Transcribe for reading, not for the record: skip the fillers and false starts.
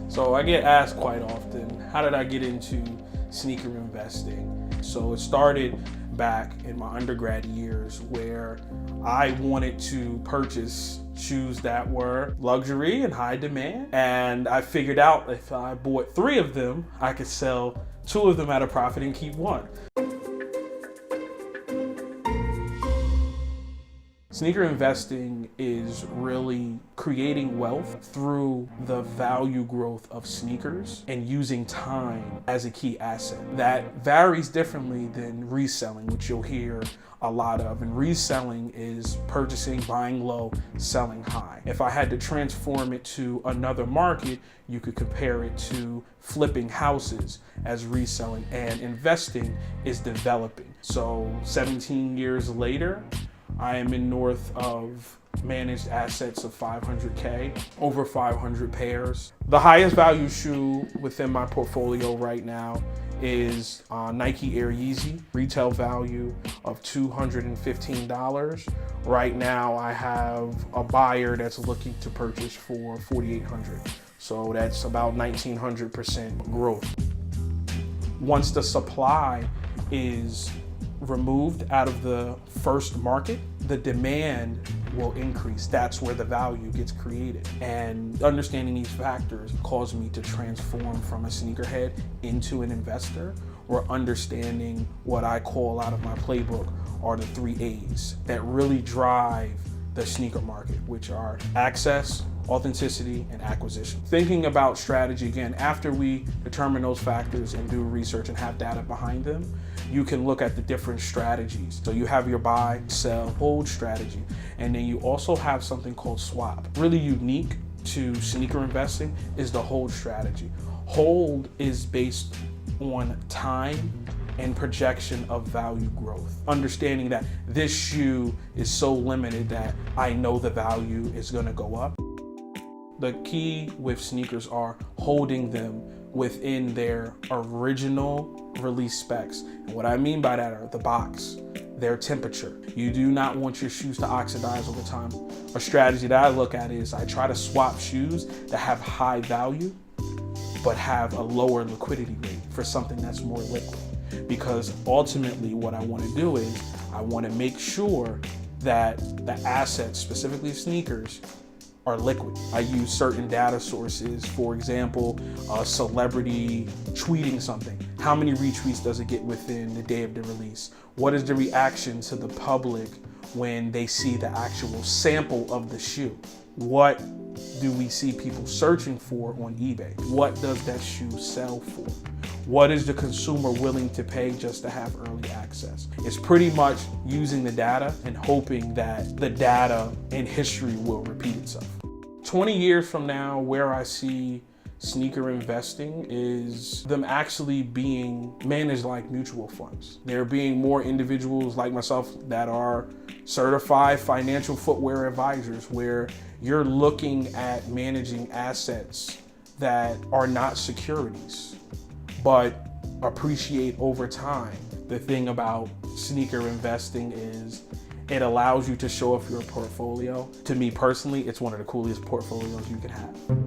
So I get asked quite often, how did I get into sneaker investing? So it started back in my undergrad years where I wanted to purchase shoes that were luxury and high demand. And I figured out if I bought 3 of them, I could sell 2 of them at a profit and keep 1. Sneaker investing is really creating wealth through the value growth of sneakers and using time as a key asset. That varies differently than reselling, which you'll hear a lot of. And reselling is purchasing, buying low, selling high. If I had to transform it to another market, you could compare it to flipping houses as reselling, and investing is developing. So 17 years later, I am in north of managed assets of 500K, over 500 pairs. The highest value shoe within my portfolio right now is Nike Air Yeezy, retail value of $215. Right now I have a buyer that's looking to purchase for $4,800. So that's about 1,900% growth. Once the supply is removed out of the first market, the demand will increase. That's where the value gets created. And understanding these factors caused me to transform from a sneakerhead into an investor, or understanding what I call out of my playbook are the 3 A's that really drive the sneaker market, which are access, authenticity, and acquisition. Thinking about strategy, again, after we determine those factors and do research and have data behind them, you can look at the different strategies. So you have your buy, sell, hold strategy, and then you also have something called swap. Really unique to sneaker investing is the hold strategy. Hold is based on time and projection of value growth. Understanding that this shoe is so limited that I know the value is gonna go up. The key with sneakers are holding them within their original release specs. And what I mean by that are the box, their temperature. You do not want your shoes to oxidize over time. A strategy that I look at is I try to swap shoes that have high value but have a lower liquidity rate for something that's more liquid. Because ultimately what I want to do is I want to make sure that the assets, specifically sneakers, are liquid. I use certain data sources. For example, a celebrity tweeting something. How many retweets does it get within the day of the release? What is the reaction to the public when they see the actual sample of the shoe? What do we see people searching for on eBay? What does that shoe sell for? What is the consumer willing to pay just to have early access? It's pretty much using the data and hoping that the data in history will repeat itself. 20 years from now, where I see sneaker investing is them actually being managed like mutual funds. There being more individuals like myself that are certified financial footwear advisors, where you're looking at managing assets that are not securities, but appreciate over time. The thing about sneaker investing is it allows you to show off your portfolio. To me personally, it's one of the coolest portfolios you can have.